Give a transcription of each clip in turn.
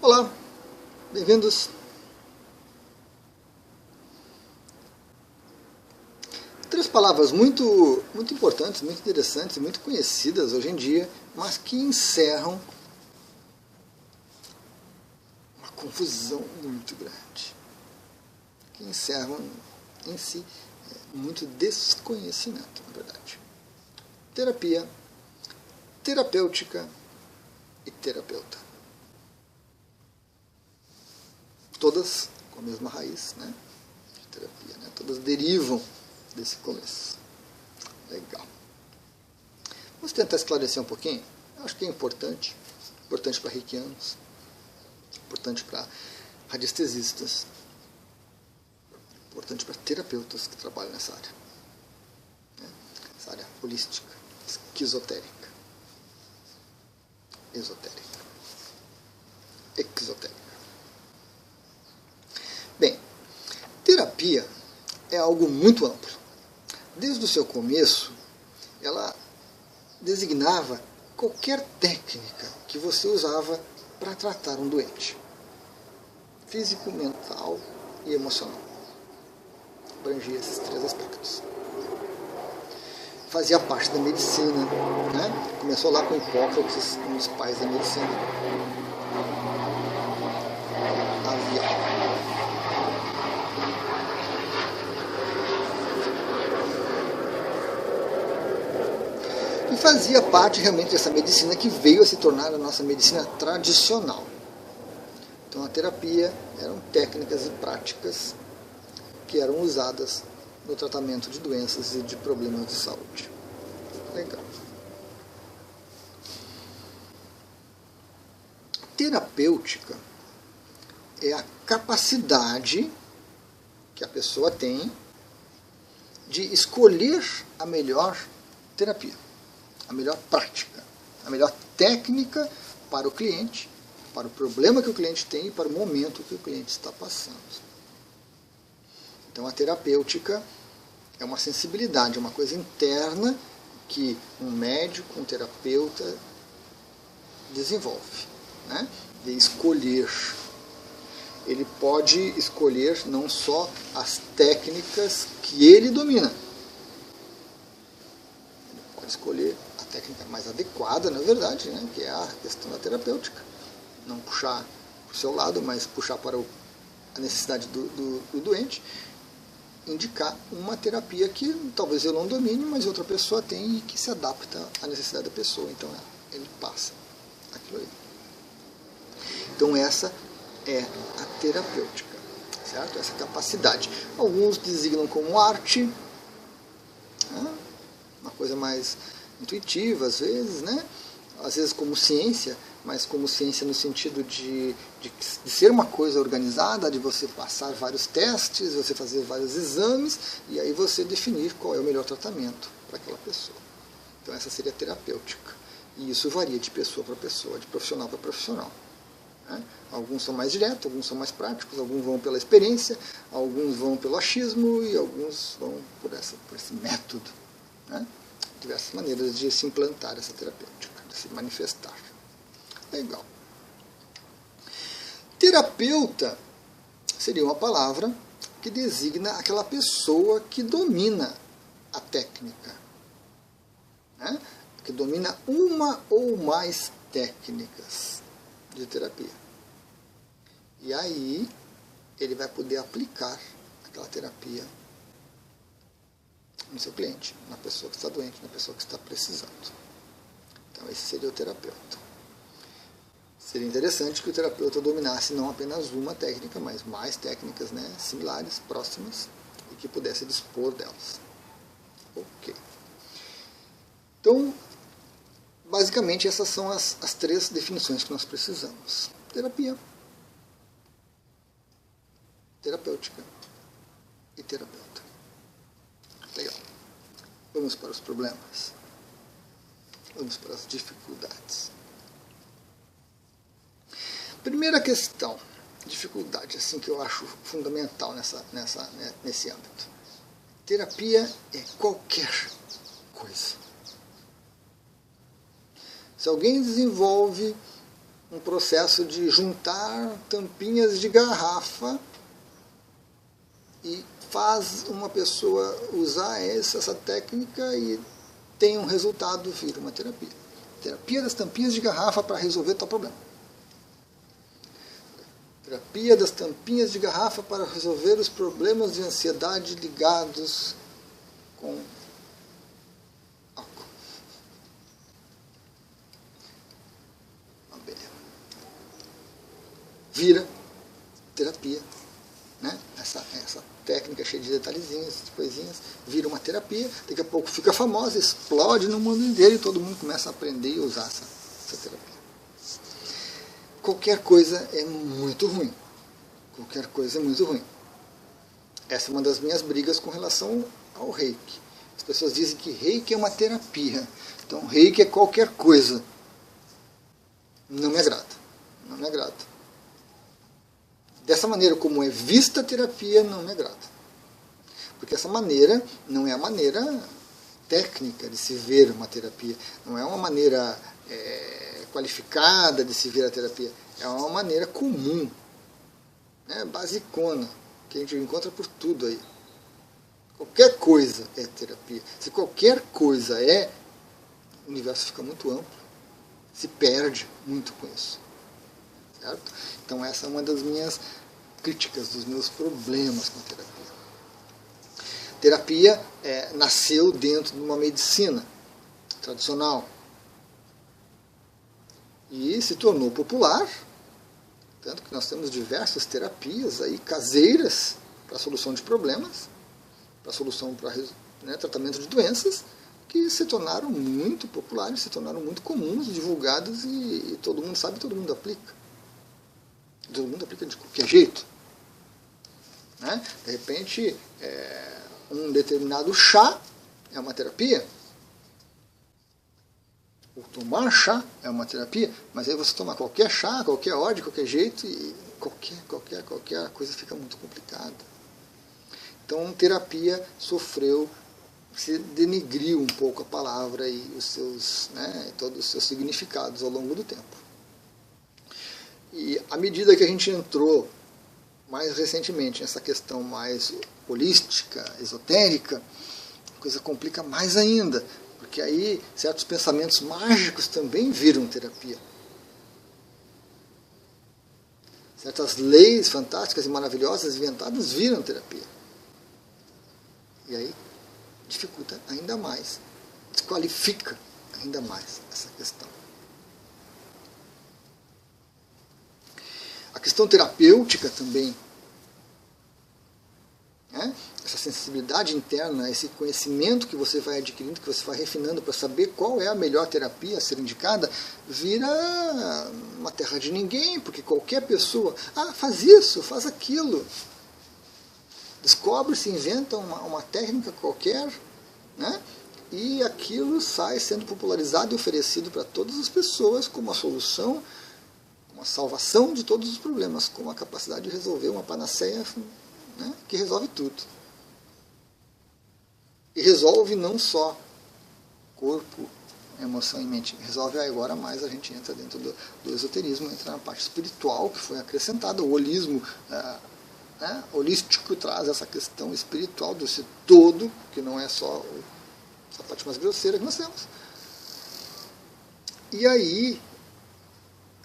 Olá, bem-vindos. Três palavras muito importantes, muito interessantes, muito conhecidas hoje em dia, mas que encerram uma confusão muito grande. Que encerram em si muito desconhecimento, na verdade. Terapia, terapêutica e terapeuta. Todas com a mesma raiz, né, de terapia, né? Todas derivam desse começo. Legal. Vamos tentar esclarecer um pouquinho. Eu acho que é importante para reikianos, importante para radiestesistas, importante para terapeutas que trabalham nessa área, né? Essa área holística, esquizotérica, esotérica, exotérica. Bem, terapia é algo muito amplo. Desde o seu começo, ela designava qualquer técnica que você usava para tratar um doente, físico, mental e emocional. Abrangia esses três aspectos. Fazia parte da medicina, né? Começou lá com Hipócrates, um dos pais da medicina. E fazia parte realmente dessa medicina que veio a se tornar a nossa medicina tradicional. Então a terapia eram técnicas e práticas que eram usadas no tratamento de doenças e de problemas de saúde. Legal. Terapêutica é a capacidade que a pessoa tem de escolher a melhor terapia, a melhor prática, a melhor técnica para o cliente, para o problema que o cliente tem e para o momento que o cliente está passando. Então a terapêutica é uma sensibilidade, é uma coisa interna que um médico, um terapeuta desenvolve, né? De escolher. Ele pode escolher não só as técnicas que ele domina, ele pode escolher a técnica mais adequada, na verdade, né? Que é a questão da terapêutica. Não puxar para o seu lado, mas puxar para a necessidade do doente, indicar uma terapia que talvez eu não domine, mas outra pessoa tem e que se adapta à necessidade da pessoa. Então ele passa aquilo ali. Então essa é a terapêutica, certo? Essa capacidade. Alguns designam como arte, né? Uma coisa mais intuitiva às vezes, né? Às vezes como ciência, mas como ciência no sentido de ser uma coisa organizada, de você passar vários testes, você fazer vários exames, e aí você definir qual é o melhor tratamento para aquela pessoa. Então essa seria a terapêutica. E isso varia de pessoa para pessoa, de profissional para profissional, né? Alguns são mais diretos, alguns são mais práticos, alguns vão pela experiência, alguns vão pelo achismo e alguns vão por esse método, né? Diversas maneiras de se implantar essa terapêutica, de se manifestar. Legal. Terapeuta seria uma palavra que designa aquela pessoa que domina a técnica, né? Que domina uma ou mais técnicas de terapia. E aí ele vai poder aplicar aquela terapia no seu cliente, na pessoa que está doente, na pessoa que está precisando. Então esse seria o terapeuta. Seria interessante que o terapeuta dominasse não apenas uma técnica, mas mais técnicas, né, similares, próximas, e que pudesse dispor delas. Ok. Então, basicamente essas são as três definições que nós precisamos. Terapia, terapêutica e terapeuta. Legal. Vamos para os problemas. Vamos para as dificuldades. Primeira questão, dificuldade, assim que eu acho fundamental nesse âmbito. Terapia é qualquer coisa. Se alguém desenvolve um processo de juntar tampinhas de garrafa e faz uma pessoa usar essa técnica e tem um resultado, vira uma terapia. Terapia das tampinhas de garrafa para resolver tal problema. Terapia das tampinhas de garrafa para resolver os problemas de ansiedade ligados com álcool. Vira terapia, né? Essa técnica cheia de detalhezinhos, de coisinhas, vira uma terapia, daqui a pouco fica famosa, explode no mundo inteiro e todo mundo começa a aprender e usar essa terapia. Qualquer coisa é muito ruim. Qualquer coisa é muito ruim. Essa é uma das minhas brigas com relação ao Reiki. As pessoas dizem que Reiki é uma terapia. Então Reiki é qualquer coisa. Não me agrada. Não me agrada. Dessa maneira como é vista a terapia, não me agrada. Porque essa maneira não é a maneira técnica de se ver uma terapia. Não é uma maneira qualificada de se ver a terapia. É uma maneira comum, né, basicona, que a gente encontra por tudo aí. Qualquer coisa é terapia. Se qualquer coisa é, o universo fica muito amplo. Se perde muito com isso. Certo? Então essa é uma das minhas críticas, dos meus problemas com a terapia. Terapia nasceu dentro de uma medicina tradicional e se tornou popular, tanto que nós temos diversas terapias aí caseiras para a solução de problemas, para solução para tratamento de doenças, que se tornaram muito populares, se tornaram muito comuns, divulgadas e todo mundo sabe, todo mundo aplica. Todo mundo aplica de qualquer jeito. Né? De repente, um determinado chá é uma terapia. Ou tomar chá é uma terapia. Mas aí você toma qualquer chá, qualquer hora, de qualquer jeito, e qualquer coisa fica muito complicada. Então, terapia sofreu, se denigriu um pouco a palavra e todos os seus significados ao longo do tempo. E à medida que a gente entrou mais recentemente nessa questão mais holística, esotérica, a coisa complica mais ainda, porque aí certos pensamentos mágicos também viram terapia. Certas leis fantásticas e maravilhosas inventadas viram terapia. E aí dificulta ainda mais, desqualifica ainda mais essa questão. A questão terapêutica também, né? Essa sensibilidade interna, esse conhecimento que você vai adquirindo, que você vai refinando para saber qual é a melhor terapia a ser indicada, vira uma terra de ninguém, porque qualquer pessoa, faz isso, faz aquilo. Descobre-se, inventa uma técnica qualquer, né? E aquilo sai sendo popularizado e oferecido para todas as pessoas como a solução, uma salvação de todos os problemas, com a capacidade de resolver uma panaceia, né, que resolve tudo. E resolve não só corpo, emoção e mente. Resolve agora mais, a gente entra dentro do esoterismo, entra na parte espiritual que foi acrescentada. O holismo holístico traz essa questão espiritual desse todo, que não é só essa parte mais grosseira que nós temos. E aí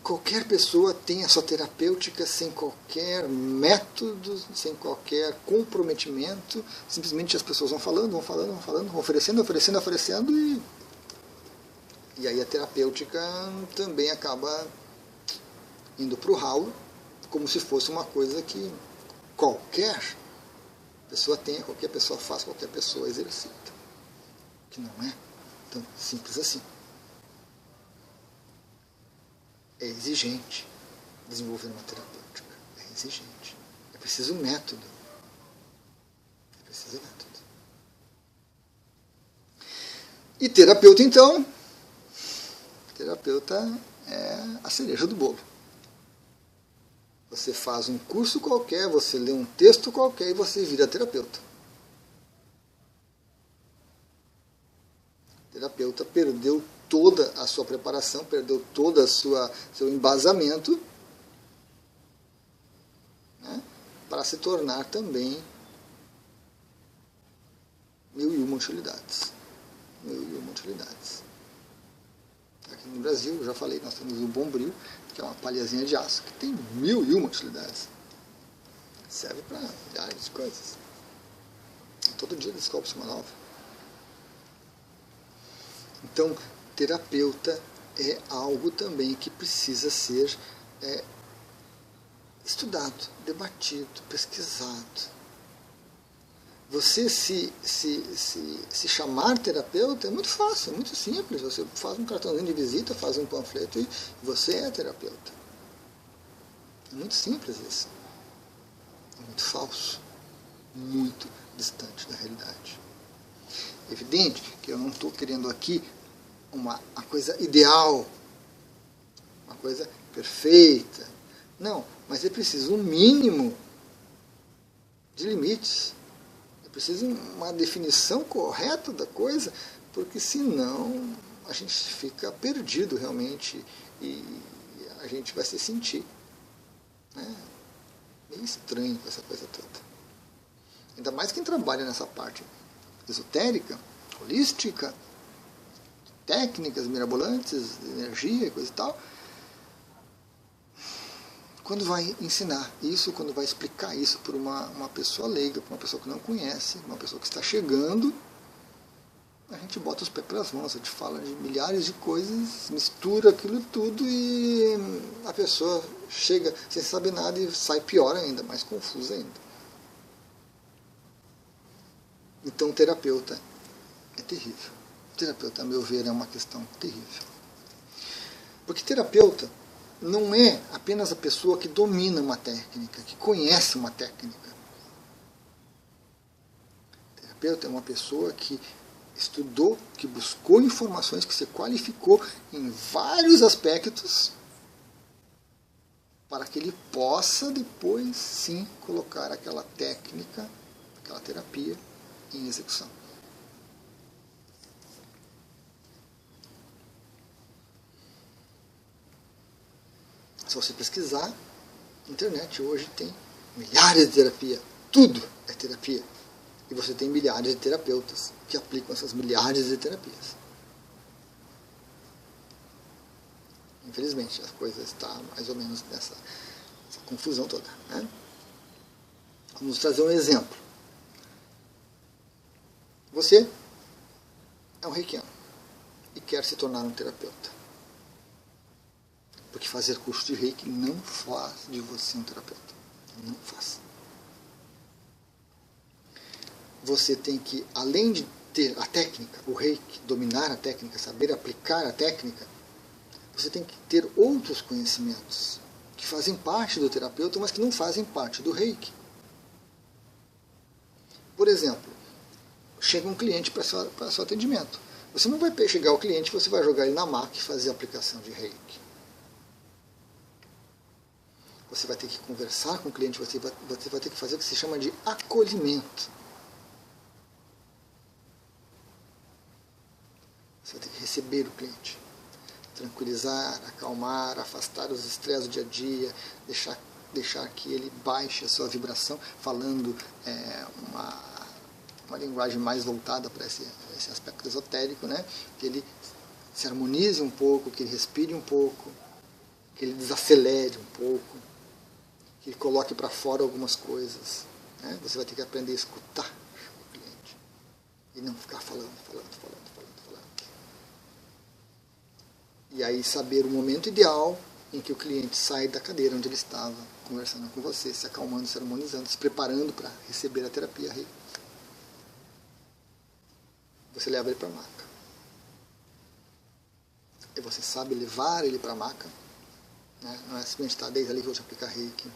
qualquer pessoa tem a sua terapêutica sem qualquer método, sem qualquer comprometimento. Simplesmente as pessoas vão falando, vão oferecendo, e aí a terapêutica também acaba indo para o ralo, como se fosse uma coisa que qualquer pessoa tenha, qualquer pessoa faça, qualquer pessoa exercita. Que não é tão simples assim. É exigente desenvolver uma terapêutica. É exigente. É preciso método. E terapeuta, então, terapeuta é a cereja do bolo. Você faz um curso qualquer, você lê um texto qualquer e você vira terapeuta. Terapeuta perdeu toda a sua preparação, perdeu todo o seu embasamento, né, para se tornar também mil e uma utilidades. Aqui no Brasil, eu já falei, nós temos o Bombril, que é uma palhazinha de aço, que tem 1001 utilidades. Serve para milhares de coisas. Todo dia descobre-se uma nova. Então, terapeuta é algo também que precisa ser estudado, debatido, pesquisado. Você se chamar terapeuta é muito fácil, é muito simples. Você faz um cartãozinho de visita, faz um panfleto e você é terapeuta. É muito simples isso. É muito falso, muito distante da realidade. É evidente que eu não estou querendo aqui uma coisa ideal, uma coisa perfeita. Não, mas é preciso um mínimo de limites. É preciso uma definição correta da coisa, porque senão a gente fica perdido realmente e a gente vai se sentir, né, meio estranho com essa coisa toda. Ainda mais quem trabalha nessa parte esotérica, holística, técnicas mirabolantes, energia e coisa e tal. Quando vai ensinar isso, quando vai explicar isso para uma pessoa leiga, para uma pessoa que não conhece, uma pessoa que está chegando, a gente bota os pés pelas mãos, a gente fala de milhares de coisas, mistura aquilo tudo e a pessoa chega sem saber nada e sai pior ainda, mais confusa ainda. Então, o terapeuta é terrível. O terapeuta, a meu ver, é uma questão terrível. Porque terapeuta não é apenas a pessoa que domina uma técnica, que conhece uma técnica. O terapeuta é uma pessoa que estudou, que buscou informações, que se qualificou em vários aspectos para que ele possa depois, sim, colocar aquela técnica, aquela terapia em execução. Se você pesquisar, na internet hoje tem milhares de terapia, tudo é terapia. E você tem milhares de terapeutas que aplicam essas milhares de terapias. Infelizmente, a coisa está mais ou menos nessa confusão toda, né? Vamos trazer um exemplo. Você é um reikiano e quer se tornar um terapeuta. Porque fazer curso de reiki não faz de você um terapeuta. Não faz. Você tem que, além de ter a técnica, o reiki, dominar a técnica, saber aplicar a técnica, você tem que ter outros conhecimentos que fazem parte do terapeuta, mas que não fazem parte do reiki. Por exemplo, chega um cliente para seu atendimento. Você não vai chegar ao cliente e você vai jogar ele na maca e fazer a aplicação de reiki. Você vai ter que conversar com o cliente, você vai ter que fazer o que se chama de acolhimento. Você vai ter que receber o cliente, tranquilizar, acalmar, afastar os estresses do dia a dia, deixar que ele baixe a sua vibração, falando uma linguagem mais voltada para esse aspecto esotérico, né? Que ele se harmonize um pouco, que ele respire um pouco, que ele desacelere um pouco, que ele coloque para fora algumas coisas, né? Você vai ter que aprender a escutar o cliente e não ficar falando. E aí saber o momento ideal em que o cliente sai da cadeira onde ele estava, conversando com você, se acalmando, se harmonizando, se preparando para receber a terapia reiki. Você leva ele para a maca. E você sabe levar ele para a maca, né? Não é simplesmente estar desde ali que eu vou te aplicar reiki.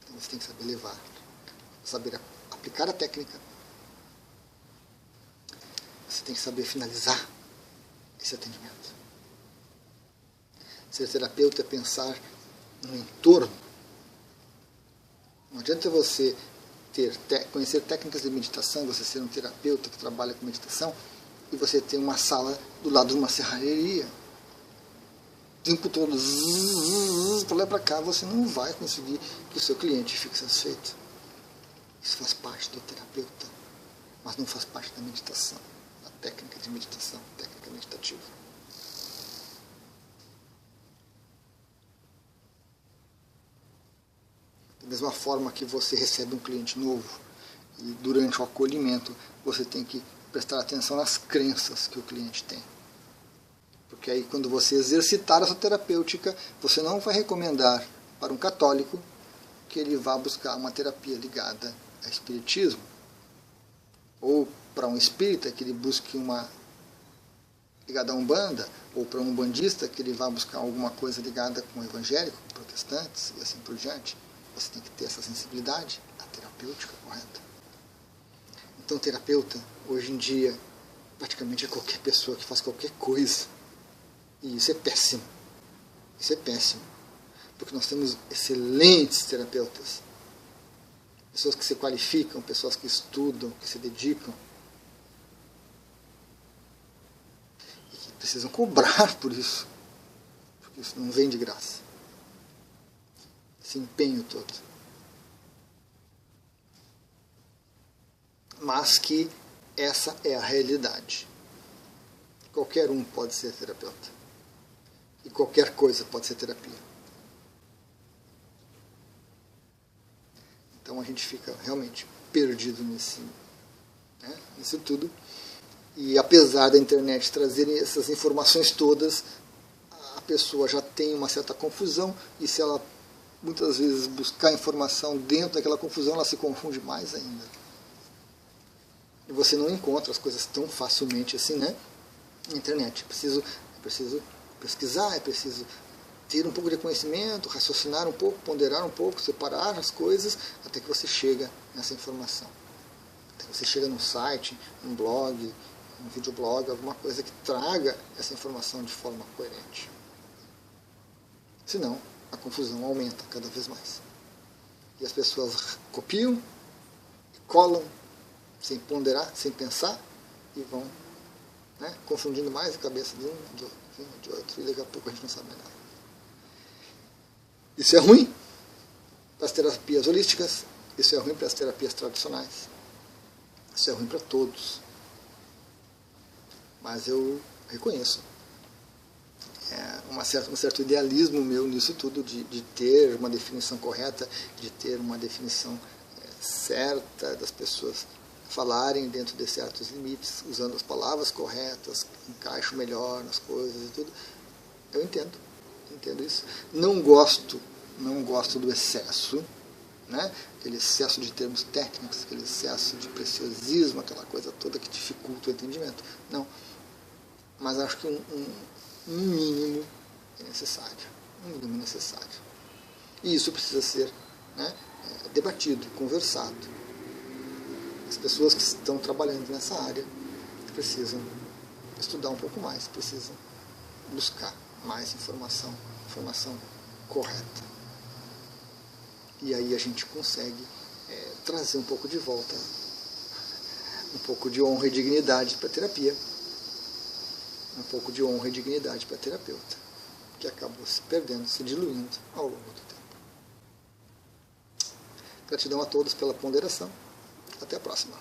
Então você tem que saber levar, saber aplicar a técnica. Você tem que saber finalizar esse atendimento. Ser terapeuta é pensar no entorno. Não adianta você conhecer técnicas de meditação, você ser um terapeuta que trabalha com meditação, e você tem uma sala do lado de uma serralheria, o tempo todo, para lá e para cá, você não vai conseguir que o seu cliente fique satisfeito. Isso faz parte do terapeuta, mas não faz parte da meditação, da técnica de meditação, técnica meditativa. Da mesma forma que você recebe um cliente novo, e durante o acolhimento você tem que prestar atenção nas crenças que o cliente tem. Porque aí, quando você exercitar a sua terapêutica, você não vai recomendar para um católico que ele vá buscar uma terapia ligada a espiritismo, ou para um espírita que ele busque uma ligada a Umbanda, ou para um umbandista que ele vá buscar alguma coisa ligada com evangélico, protestantes e assim por diante. Você tem que ter essa sensibilidade, a terapêutica correta. Então, terapeuta, hoje em dia, praticamente é qualquer pessoa que faz qualquer coisa. E isso é péssimo. Isso é péssimo. Porque nós temos excelentes terapeutas. Pessoas que se qualificam, pessoas que estudam, que se dedicam. E que precisam cobrar por isso. Porque isso não vem de graça. Esse empenho todo. Mas que essa é a realidade. Qualquer um pode ser terapeuta. E qualquer coisa pode ser terapia. Então a gente fica realmente perdido nisso tudo. E apesar da internet trazerem essas informações todas, a pessoa já tem uma certa confusão, e se ela muitas vezes buscar informação dentro daquela confusão, ela se confunde mais ainda. E você não encontra as coisas tão facilmente assim, né? Na internet. É preciso pesquisar, é preciso ter um pouco de conhecimento, raciocinar um pouco, ponderar um pouco, separar as coisas, até que você chega nessa informação. Até que você chega num site, num blog, num videoblog, alguma coisa que traga essa informação de forma coerente. Senão, a confusão aumenta cada vez mais. E as pessoas copiam e colam sem ponderar, sem pensar, e vão, né, confundindo mais a cabeça de um, de outro, e daqui a pouco a gente não sabe mais nada. Isso é ruim para as terapias holísticas, isso é ruim para as terapias tradicionais, isso é ruim para todos. Mas eu reconheço um certo idealismo meu nisso tudo, de ter uma definição correta, de ter uma definição certa, das pessoas falarem dentro de certos limites, usando as palavras corretas, encaixo melhor nas coisas e tudo. Eu entendo isso. Não gosto do excesso, né? Aquele excesso de termos técnicos, aquele excesso de preciosismo, aquela coisa toda que dificulta o entendimento. Não. Mas acho que um mínimo é necessário. Um mínimo é necessário. E isso precisa ser, né, debatido, conversado. As pessoas que estão trabalhando nessa área precisam estudar um pouco mais, precisam buscar mais informação correta. E aí a gente consegue trazer um pouco de volta, um pouco de honra e dignidade para a terapia, um pouco de honra e dignidade para a terapeuta, que acabou se perdendo, se diluindo ao longo do tempo. Gratidão a todos pela ponderação. Até a próxima.